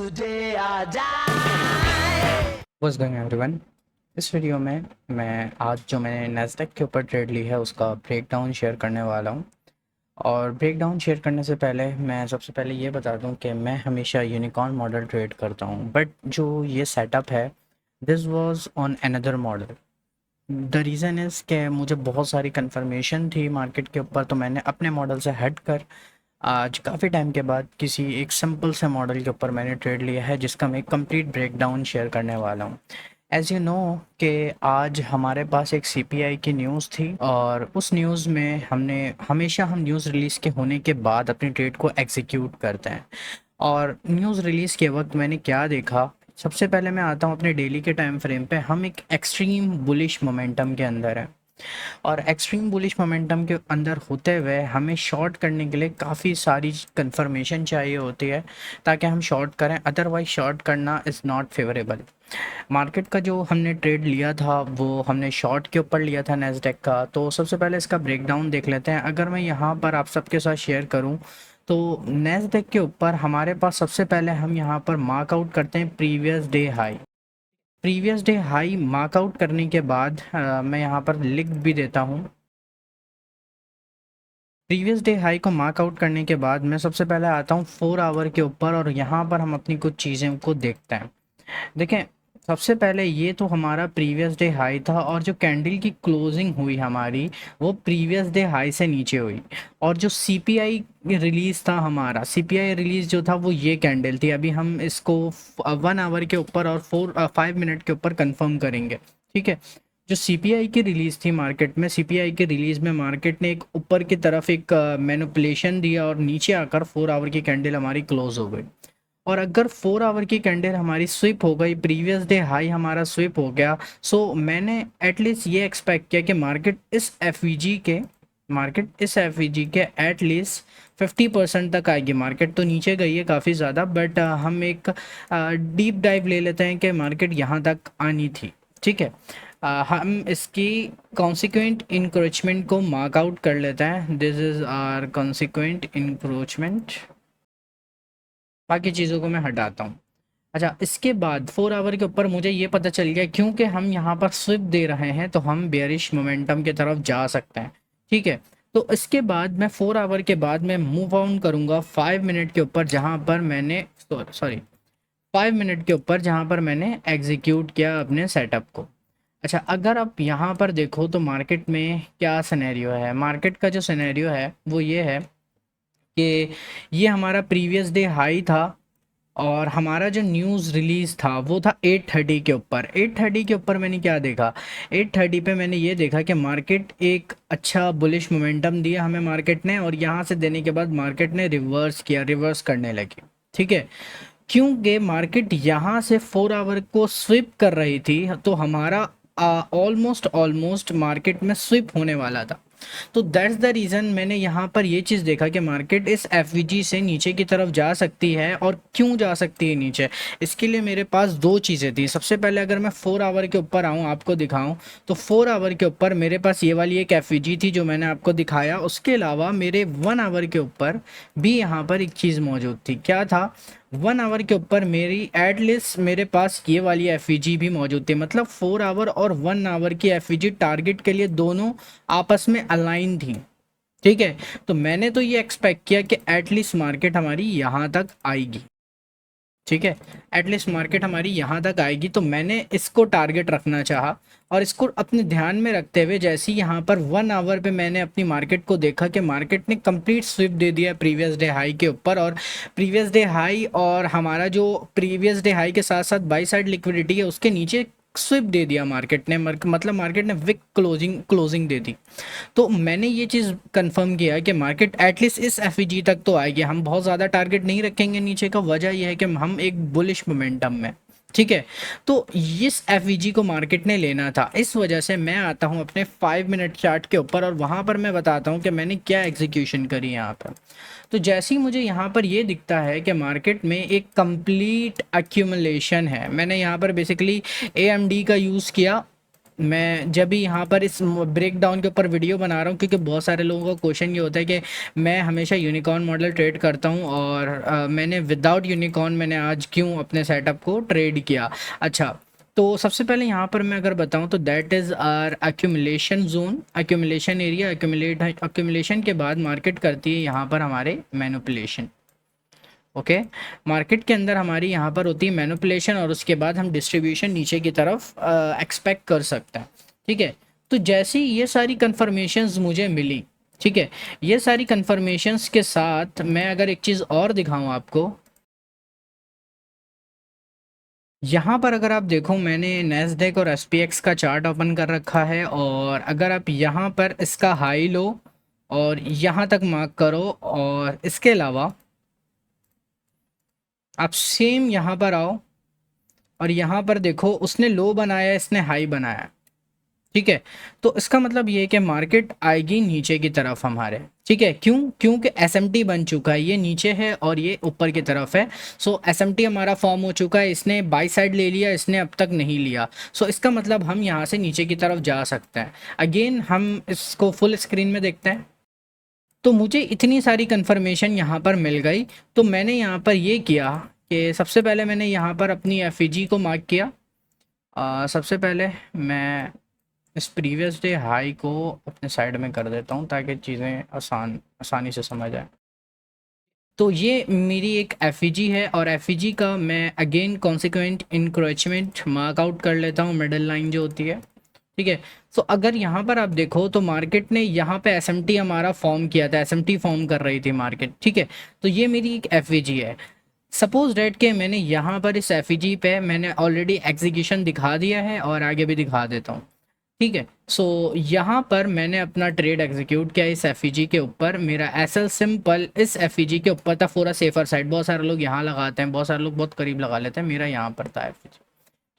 today or die. What's going on everyone? इस video में मैं आज जो मैंने नैस्डैक के ऊपर ट्रेड ली है उसका ब्रेकडाउन शेयर करने वाला हूँ। और ब्रेकडाउन शेयर करने से पहले मैं सबसे पहले ये बता दूँ कि मैं हमेशा यूनिकॉर्न मॉडल ट्रेड करता हूँ, बट जो ये सेटअप है this was on another model. The reason is कि मुझे बहुत सारी कन्फर्मेशन थी मार्केट के ऊपर, तो मैंने अपने मॉडल से हट कर आज काफ़ी टाइम के बाद किसी एक सिंपल से मॉडल के ऊपर मैंने ट्रेड लिया है, जिसका मैं कंप्लीट ब्रेकडाउन शेयर करने वाला हूँ। एज़ यू नो कि आज हमारे पास एक सीपीआई की न्यूज़ थी, और उस न्यूज़ में हम न्यूज़ रिलीज़ के होने के बाद अपनी ट्रेड को एग्जीक्यूट करते हैं। और न्यूज़ रिलीज़ के वक्त मैंने क्या देखा, सबसे पहले मैं आता हूँ अपने डेली के टाइम फ्रेम पे। हम एक एक्सट्रीम बुलिश मोमेंटम के अंदर है, और एक्सट्रीम बुलिश मोमेंटम के अंदर होते हुए हमें शॉर्ट करने के लिए काफ़ी सारी कंफर्मेशन चाहिए होती है ताकि हम शॉर्ट करें, अदरवाइज शॉर्ट करना इज़ नॉट फेवरेबल। मार्केट का जो हमने ट्रेड लिया था वो हमने शॉर्ट के ऊपर लिया था नैस्डैक का। तो सबसे पहले इसका ब्रेकडाउन देख लेते हैं। अगर मैं यहाँ पर आप सबके साथ शेयर करूँ तो नैस्डैक के ऊपर हमारे पास सबसे पहले हम यहाँ पर मार्क आउट करते हैं previous day high. Previous day high mark out करने के बाद मैं यहाँ पर लिख भी देता हूँ। प्रीवियस डे हाई को मार्क आउट करने के बाद मैं सबसे पहले आता हूँ 4 आवर के ऊपर, और यहाँ पर हम अपनी कुछ चीज़ें को देखते हैं। देखें, सबसे पहले ये तो हमारा प्रीवियस डे हाई था, और जो कैंडल की क्लोजिंग हुई हमारी वो प्रीवियस डे हाई से नीचे हुई। और जो सीपीआई रिलीज़ था, हमारा सीपीआई रिलीज़ जो था वो ये कैंडल थी। अभी हम इसको 1 आवर के ऊपर और 5 मिनट के ऊपर कंफर्म करेंगे, ठीक है। जो सीपीआई की रिलीज़ थी मार्केट में, सीपीआई की रिलीज़ में मार्केट ने एक ऊपर की तरफ एक मैनिपुलेशन दिया, और नीचे आकर 4 आवर की कैंडल हमारी क्लोज हो गई। और अगर 4 आवर की कैंडल हमारी स्विप हो गई, प्रीवियस डे हाई हमारा स्विप हो गया, सो मैंने एटलीस्ट ये एक्सपेक्ट किया कि मार्केट इस एफवीजी के एटलीस्ट 50% तक आएगी। मार्केट तो नीचे गई है काफ़ी ज़्यादा, बट हम एक डीप डाइव ले लेते हैं कि मार्केट यहाँ तक आनी थी, ठीक है। हम इसकी कॉन्सिक्वेंट इंक्रोचमेंट को मार्क आउट कर लेते हैं। This is our consequent encroachment. बाकी चीज़ों को मैं हटाता हूँ। अच्छा, इसके बाद 4 आवर के ऊपर मुझे ये पता चल गया, क्योंकि हम यहाँ पर स्विप दे रहे हैं तो हम बेयरिश मोमेंटम की तरफ जा सकते हैं, ठीक है। तो इसके बाद मैं 4 आवर के बाद मैं मूव ऑन करूँगा 5 मिनट के ऊपर, जहाँ पर मैंने 5 मिनट के ऊपर जहाँ पर मैंने एग्जीक्यूट किया अपने सेटअप को। अच्छा, अगर आप यहाँ पर देखो तो मार्केट में क्या सिनेरियो है। मार्केट का जो सिनेरियो है वो ये है कि ये हमारा प्रीवियस डे हाई था, और हमारा जो न्यूज़ रिलीज़ था वो था 8:30 के ऊपर। 8:30 के ऊपर मैंने क्या देखा, 8:30 पे मैंने ये देखा कि मार्केट एक अच्छा बुलिश मोमेंटम दिया हमें मार्केट ने, और यहाँ से देने के बाद मार्केट ने रिवर्स करने लगी, ठीक है। क्योंकि मार्केट यहाँ से 4 आवर को स्विप कर रही थी, तो हमारा ऑलमोस्ट मार्केट में स्विप होने वाला था। तो दैट्स द रीज़न मैंने यहाँ पर ये चीज़ देखा कि मार्केट इस एफवीजी से नीचे की तरफ जा सकती है। और क्यों जा सकती है नीचे, इसके लिए मेरे पास दो चीज़ें थी। सबसे पहले अगर मैं 4 आवर के ऊपर आऊँ आपको दिखाऊँ, तो 4 आवर के ऊपर मेरे पास ये वाली एक एफवीजी थी जो मैंने आपको दिखाया। उसके अलावा मेरे 1 आवर के ऊपर भी यहाँ पर एक चीज़ मौजूद थी। क्या था, 1 आवर के ऊपर मेरी एटलीस्ट मेरे पास ये वाली एफवीजी भी मौजूद थी। मतलब 4 आवर और 1 आवर की एफवीजी टारगेट के लिए दोनों आपस में अलाइन थी, ठीक है। तो मैंने तो ये एक्सपेक्ट किया कि एटलीस्ट मार्केट हमारी यहाँ तक आएगी, ठीक है। एटलीस्ट मार्केट हमारी यहाँ तक आएगी, तो मैंने इसको टारगेट रखना चाहा। और इसको अपने ध्यान में रखते हुए जैसे ही यहाँ पर 1 आवर पे मैंने अपनी मार्केट को देखा कि मार्केट ने कंप्लीट स्विप दे दिया प्रीवियस डे हाई के ऊपर, और प्रीवियस डे हाई और हमारा जो प्रीवियस डे हाई के साथ साथ बाई साइड लिक्विडिटी है उसके नीचे स्विप दे दिया मार्केट ने। मतलब मार्केट ने विक क्लोजिंग दे दी। तो मैंने ये चीज़ कंफर्म किया कि मार्केट एटलीस्ट इस एफईजी तक तो आएगी। हम बहुत ज़्यादा टारगेट नहीं रखेंगे नीचे का, वजह यह है कि हम एक बुलिश मोमेंटम में, ठीक है। तो इस एफईजी को मार्केट ने लेना था, इस वजह से मैं आता हूँ अपने 5 मिनट चार्ट के ऊपर, और वहाँ पर मैं बताता हूँ कि मैंने क्या एग्जीक्यूशन करी यहाँ पर। तो जैसे ही मुझे यहाँ पर ये दिखता है कि मार्केट में एक कंप्लीट एक्यूमुलेशन है, मैंने यहाँ पर बेसिकली AMD का यूज़ किया। मैं जब भी यहाँ पर इस ब्रेक डाउन के ऊपर वीडियो बना रहा हूँ, क्योंकि बहुत सारे लोगों का क्वेश्चन ये होता है कि मैं हमेशा यूनिकॉर्न मॉडल ट्रेड करता हूँ और मैंने विदाउट यूनिकॉर्न मैंने आज क्यों अपने सेटअप को ट्रेड किया। अच्छा, तो सबसे पहले यहाँ पर मैं अगर बताऊँ तो that is our accumulation zone, accumulation area. Accumulation के बाद मार्केट करती है यहाँ पर हमारे मैनिपुलेशन। ओके, मार्केट के अंदर हमारी यहाँ पर होती है मैनिपुलेशन और उसके बाद हम डिस्ट्रीब्यूशन नीचे की तरफ एक्सपेक्ट कर सकते हैं। ठीक है, तो जैसे ही ये सारी कंफर्मेशंस मुझे मिली, ठीक है, ये सारी कंफर्मेशंस के साथ मैं अगर एक चीज़ और दिखाऊं आपको, यहाँ पर अगर आप देखो मैंने नैस्डैक और एसपीएक्स का चार्ट ओपन कर रखा है, और अगर आप यहाँ पर इसका हाई लो और यहाँ तक मार्क करो, और इसके अलावा आप सेम यहाँ पर आओ और यहाँ पर देखो उसने लो बनाया, इसने हाई बनाया। ठीक है, तो इसका मतलब ये है कि मार्केट आएगी नीचे की तरफ हमारे। ठीक है, क्यों? क्योंकि एसएमटी बन चुका है, ये नीचे है और ये ऊपर की तरफ है। सो एसएमटी हमारा फॉर्म हो चुका है, इसने बाई साइड ले लिया, इसने अब तक नहीं लिया। सो इसका मतलब हम यहाँ से नीचे की तरफ जा सकते हैं। अगेन हम इसको फुल स्क्रीन में देखते हैं। तो मुझे इतनी सारी कंफर्मेशन यहाँ पर मिल गई, तो मैंने यहाँ पर ये किया कि सबसे पहले मैंने यहाँ पर अपनी एफईजी को मार्क किया। सबसे पहले मैं इस प्रीवियस डे हाई को अपने साइड में कर देता हूँ ताकि चीज़ें आसानी से समझ आए। तो ये मेरी एक एफईजी है और एफईजी का मैं again consequent encroachment mark out कर लेता हूँ, मिडल लाइन जो होती है। ठीक है, तो अगर यहाँ पर आप देखो तो मार्केट ने यहाँ पे एसएमटी हमारा फॉर्म किया था, एसएमटी फॉर्म कर रही थी मार्केट। ठीक है, तो ये मेरी एक एफईजी है। सपोज डेट के मैंने यहाँ पर इस एफईजी पे मैंने ऑलरेडी एग्जीक्यूशन दिखा दिया है और आगे भी दिखा देता हूँ। ठीक है, सो यहाँ पर मैंने अपना ट्रेड एग्जीक्यूट किया इस एफईजी के ऊपर। मेरा एसएल सिंपल इस एफईजी के ऊपर था, पूरा सेफर साइड। बहुत सारे लोग यहाँ लगाते हैं, बहुत सारे लोग बहुत करीब लगा लेते हैं, मेरा यहाँ पर था एफईजी।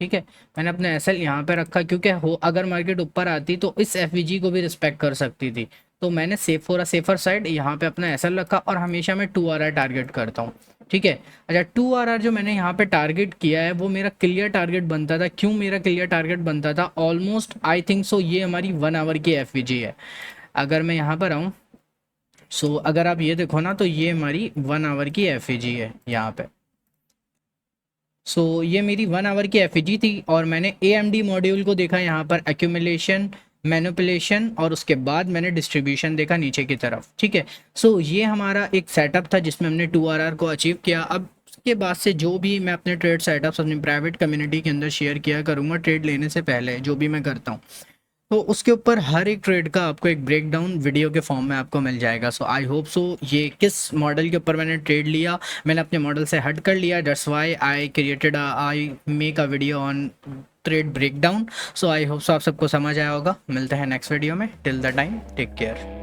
ठीक है, मैंने अपना एसएल यहाँ पे रखा क्योंकि हो अगर मार्केट ऊपर आती तो इस एफईजी को भी रिस्पेक्ट कर सकती थी। तो मैंने सेफर साइड यहाँ पे अपना एसएल रखा और हमेशा मैं 2RR टारगेट करता हूँ। ठीक है, अच्छा 2RR जो मैंने यहाँ पे टारगेट किया है वो मेरा क्लियर टारगेट बनता था। क्यों मेरा क्लियर टारगेट बनता था? ऑलमोस्ट आई थिंक सो ये हमारी 1 आवर की एफईजी है। अगर मैं यहाँ पर आऊँ, सो अगर आप ये देखो ना तो ये हमारी 1 आवर की एफईजी है यहाँ पे। सो ये मेरी 1 आवर की एफईजी थी और मैंने AMD मॉड्यूल को देखा यहाँ पर, एक्यूमुलेशन, मैनिपुलेशन और उसके बाद मैंने डिस्ट्रीब्यूशन देखा नीचे की तरफ। ठीक है, सो ये हमारा एक सेटअप था जिसमें हमने 2RR को अचीव किया। अब उसके बाद से जो भी मैं अपने ट्रेड सेटअप्स अपनी प्राइवेट कम्युनिटी के अंदर शेयर किया करूँगा ट्रेड लेने से पहले, जो भी मैं करता हूँ, तो उसके ऊपर हर एक ट्रेड का आपको एक ब्रेक डाउन वीडियो के फॉर्म में आपको मिल जाएगा। सो आई होप सो ये किस मॉडल के ऊपर मैंने ट्रेड लिया, मैंने अपने मॉडल से हट कर लिया, that's why I make a video on trade break down. So I hope so आप सबको समझ आया होगा। मिलते हैं नेक्स्ट वीडियो में, till the time take care.